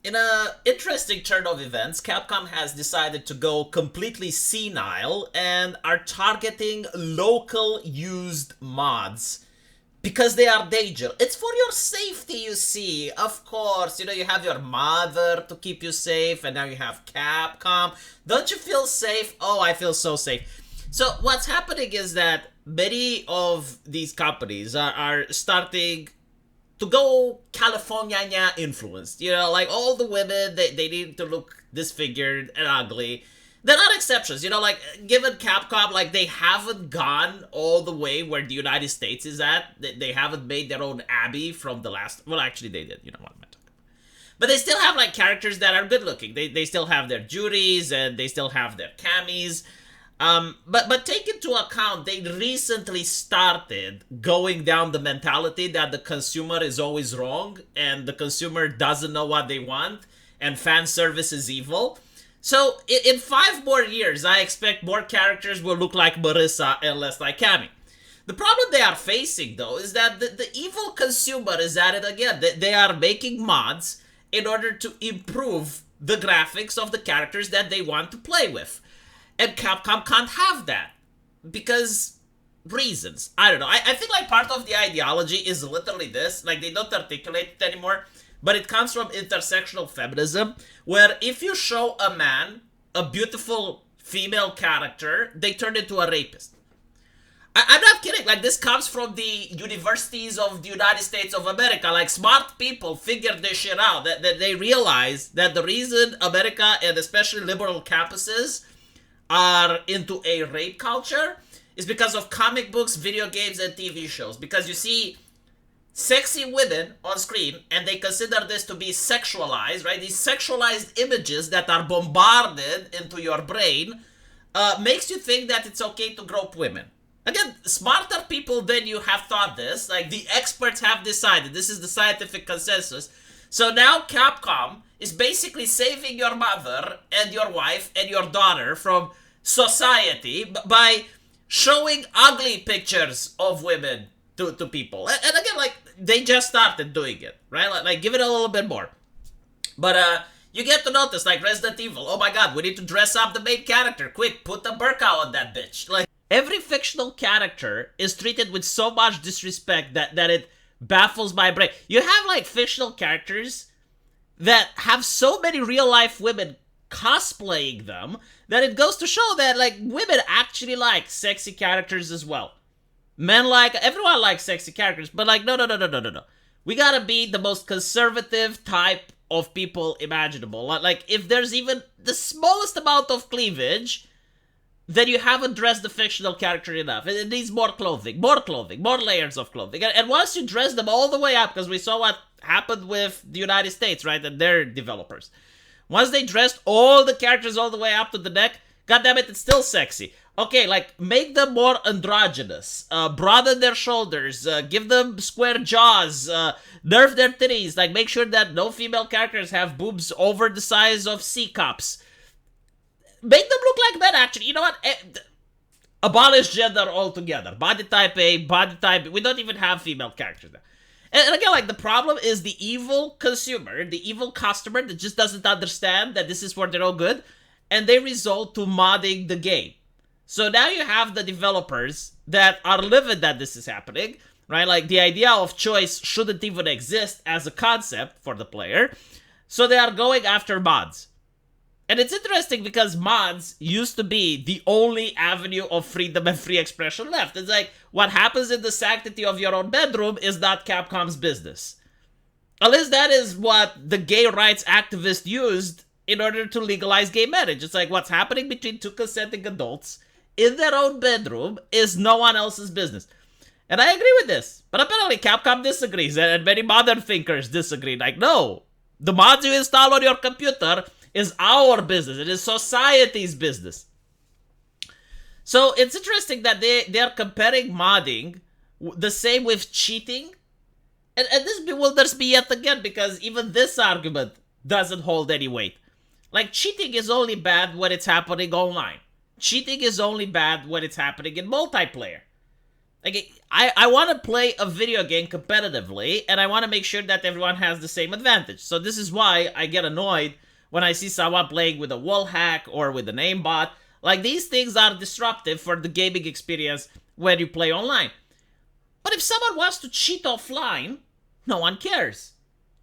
In a interesting turn of events, Capcom has decided to go completely senile and are targeting local used mods because they are danger. It's for your safety, you see. Of course, you have your mother to keep you safe, and now you have Capcom. Don't you feel safe? Oh, I feel so safe. So what's happening is that many of these companies are starting to go California influenced. Like all the women, they need to look disfigured and ugly. They're not exceptions. Like given Capcom, like they haven't gone all the way where the United States is at. They haven't made their own Abby from the last. Well, actually, they did. You know what I'm talking about. But they still have like characters that are good looking. They still have their Juries and they still have their Camis. But take into account they recently started going down the mentality that the consumer is always wrong and the consumer doesn't know what they want and fan service is evil. So in 5 more years, I expect more characters will look like Marissa and less like Cammy. The problem they are facing though is that the evil consumer is at it again. They are making mods in order to improve the graphics of the characters that they want to play with. And Capcom can't have that because reasons. I don't know. I think like part of the ideology is literally this. Like they don't articulate it anymore, but it comes from intersectional feminism, where if you show a man a beautiful female character, they turn into a rapist. I'm not kidding. Like this comes from the universities of the United States of America. Like smart people figured this shit out. That they realize that the reason America and especially liberal campuses are into a rape culture is because of comic books, video games, and TV shows. Because you see sexy women on screen and they consider this to be sexualized, right? These sexualized images that are bombarded into your brain makes you think that it's okay to grope women. Again, smarter people than you have thought this. Like the experts have decided. This is the scientific consensus. So now Capcom is basically saving your mother and your wife and your daughter from society by showing ugly pictures of women to people. And again, like, they just started doing it, right? Like give it a little bit more. But, you get to notice, like, Resident Evil. Oh my god, we need to dress up the main character. Quick, put the burqa on that bitch. Like, every fictional character is treated with so much disrespect that it baffles my brain. You have, like, fictional characters that have so many real-life women cosplaying them that it goes to show that, like, women actually like sexy characters as well. Men everyone likes sexy characters, but, like, no. We gotta be the most conservative type of people imaginable. Like, if there's even the smallest amount of cleavage, then you haven't dressed the fictional character enough. It needs more clothing, more layers of clothing. And once you dress them all the way up, because we saw what happened with the United States, right, and their developers. Once they dressed all the characters all the way up to the neck, goddammit, it's still sexy. Okay, like, make them more androgynous, broaden their shoulders, give them square jaws, nerf their titties, like, make sure that no female characters have boobs over the size of C cups. Make them look like men, actually. You know what? Abolish gender altogether. Body type A, body type B. We don't even have female characters now. And again, like, the problem is the evil consumer, the evil customer that just doesn't understand that this is for their own good, and they resort to modding the game. So now you have the developers that are livid that this is happening, right? Like, the idea of choice shouldn't even exist as a concept for the player. So they are going after mods. And it's interesting because mods used to be the only avenue of freedom and free expression left. It's like, what happens in the sanctity of your own bedroom is not Capcom's business. At least that is what the gay rights activists used in order to legalize gay marriage. It's like, what's happening between two consenting adults in their own bedroom is no one else's business. And I agree with this. But apparently Capcom disagrees, and many modern thinkers disagree. Like, no, the mods you install on your computer is our business. It is society's business. So it's interesting that they are comparing modding the same with cheating. And this bewilders me yet again, because even this argument doesn't hold any weight. Like, cheating is only bad when it's happening online. Cheating is only bad when it's happening in multiplayer. Like, I want to play a video game competitively, and I want to make sure that everyone has the same advantage. So this is why I get annoyed when I see someone playing with a wall hack or with an aimbot. Like, these things are disruptive for the gaming experience when you play online. But if someone wants to cheat offline, no one cares.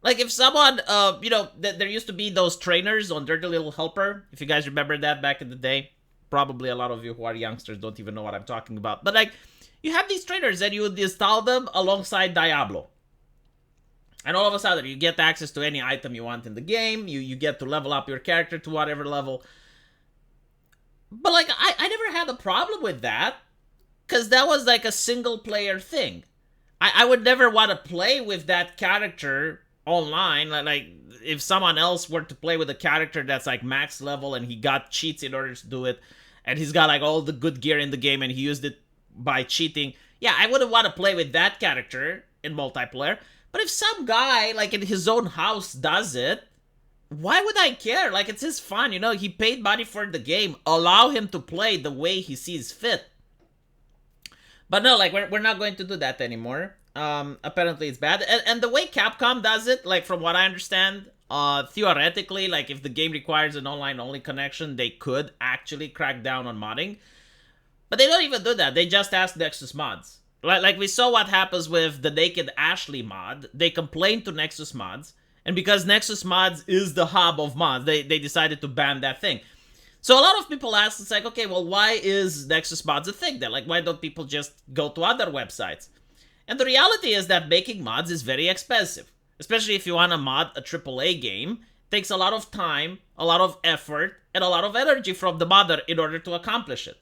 Like, if someone, there used to be those trainers on Dirty Little Helper, if you guys remember that back in the day. Probably a lot of you who are youngsters don't even know what I'm talking about. But, like, you have these trainers and you would install them alongside Diablo. And all of a sudden, you get access to any item you want in the game. You get to level up your character to whatever level. But, like, I never had a problem with that. Because that was, like, a single-player thing. I would never want to play with that character online. Like, if someone else were to play with a character that's, like, max level and he got cheats in order to do it, and he's got, like, all the good gear in the game and he used it by cheating, yeah, I wouldn't want to play with that character in multiplayer. But if some guy, like, in his own house does it, why would I care? Like, it's his fun, he paid money for the game. Allow him to play the way he sees fit. But no, like, we're not going to do that anymore. Apparently it's bad. And the way Capcom does it, like, from what I understand, theoretically, like, if the game requires an online-only connection, they could actually crack down on modding. But they don't even do that. They just ask Nexus Mods. Like we saw what happens with the Naked Ashley mod. They complained to Nexus Mods. And because Nexus Mods is the hub of mods, they decided to ban that thing. So a lot of people ask, it's like, okay, well, why is Nexus Mods a thing then? Like, why don't people just go to other websites? And the reality is that making mods is very expensive. Especially if you want to mod a AAA game. It takes a lot of time, a lot of effort, and a lot of energy from the modder in order to accomplish it.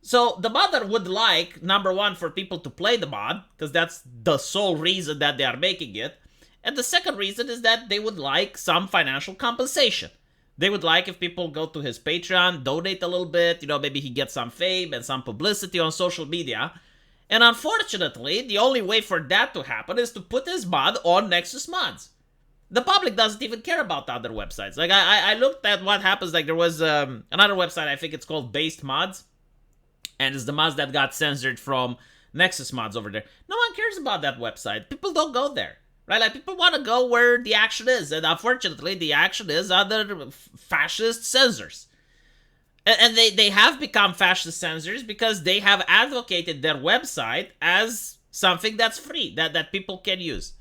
So the modder would like, number one, for people to play the mod, because that's the sole reason that they are making it. And the second reason is that they would like some financial compensation. They would like if people go to his Patreon, donate a little bit, maybe he gets some fame and some publicity on social media. And unfortunately, the only way for that to happen is to put his mod on Nexus Mods. The public doesn't even care about other websites. Like, I looked at what happens, like, there was another website, I think it's called Based Mods. And it's the mods that got censored from Nexus Mods over there. No one cares about that website. People don't go there. Right? Like, people want to go where the action is. And unfortunately, the action is other fascist censors. And they have become fascist censors because they have advocated their website as something that's free, that people can use.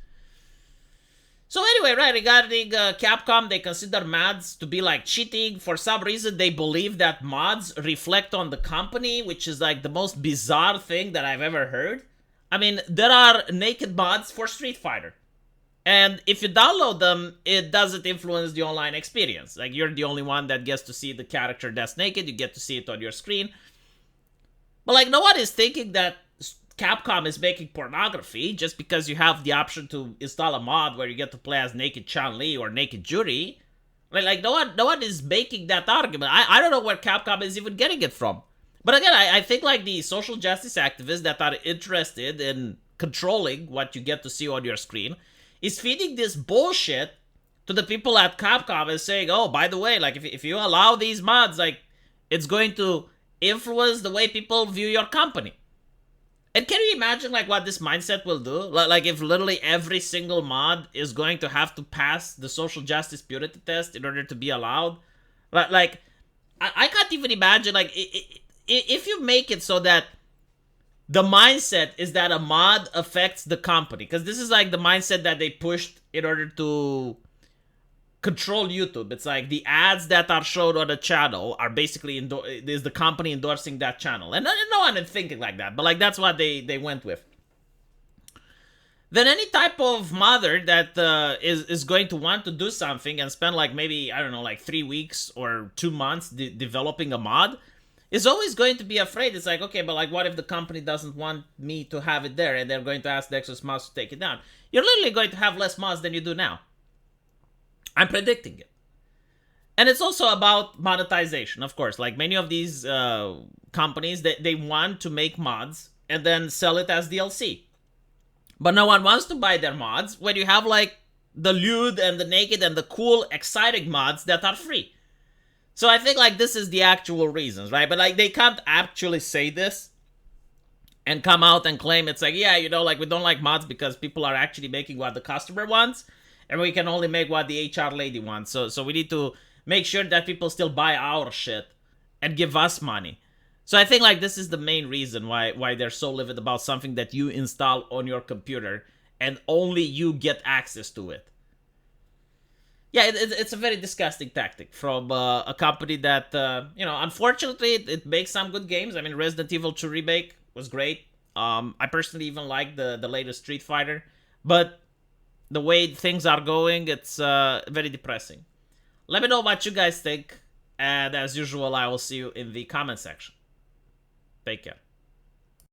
So anyway, right, regarding Capcom, they consider mods to be like cheating. For some reason, they believe that mods reflect on the company, which is like the most bizarre thing that I've ever heard. I mean, there are naked mods for Street Fighter. And if you download them, it doesn't influence the online experience. Like, you're the only one that gets to see the character that's naked. You get to see it on your screen. But, like, no one is thinking that Capcom is making pornography just because you have the option to install a mod where you get to play as naked Chun-Li or naked Juri. Like, no one is making that argument. I don't know where Capcom is even getting it from. But again, I think, like, the social justice activists that are interested in controlling what you get to see on your screen is feeding this bullshit to the people at Capcom and saying, oh, by the way, like, if you allow these mods, like, it's going to influence the way people view your company. And can you imagine, like, what this mindset will do? Like, if literally every single mod is going to have to pass the social justice purity test in order to be allowed? Like, I can't even imagine, like, if you make it so that the mindset is that a mod affects the company, because this is like the mindset that they pushed in order to control YouTube. It's like the ads that are showed on the channel are basically is the company endorsing that channel. And no one is thinking like that, but like that's what they went with. Then any type of modder that is going to want to do something and spend like maybe, I don't know, like 3 weeks or 2 months developing a mod is always going to be afraid. It's like, okay, but like what if the company doesn't want me to have it there and they're going to ask Nexus Mods to take it down? You're literally going to have less mods than you do now. I'm predicting it. And it's also about monetization, of course. Like many of these companies, they want to make mods and then sell it as DLC. But no one wants to buy their mods when you have like the lewd and the naked and the cool, exciting mods that are free. So I think like this is the actual reasons, right? But like they can't actually say this and come out and claim it's like, yeah, like we don't like mods because people are actually making what the customer wants, and we can only make what the HR lady wants. So we need to make sure that people still buy our shit and give us money. So I think like this is the main reason why they're so livid about something that you install on your computer and only you get access to it. Yeah, it's a very disgusting tactic from a company that, unfortunately, it makes some good games. I mean, Resident Evil 2 Remake was great. I personally even like the latest Street Fighter. But the way things are going, it's very depressing. Let me know what you guys think. And as usual, I will see you in the comment section. Take care.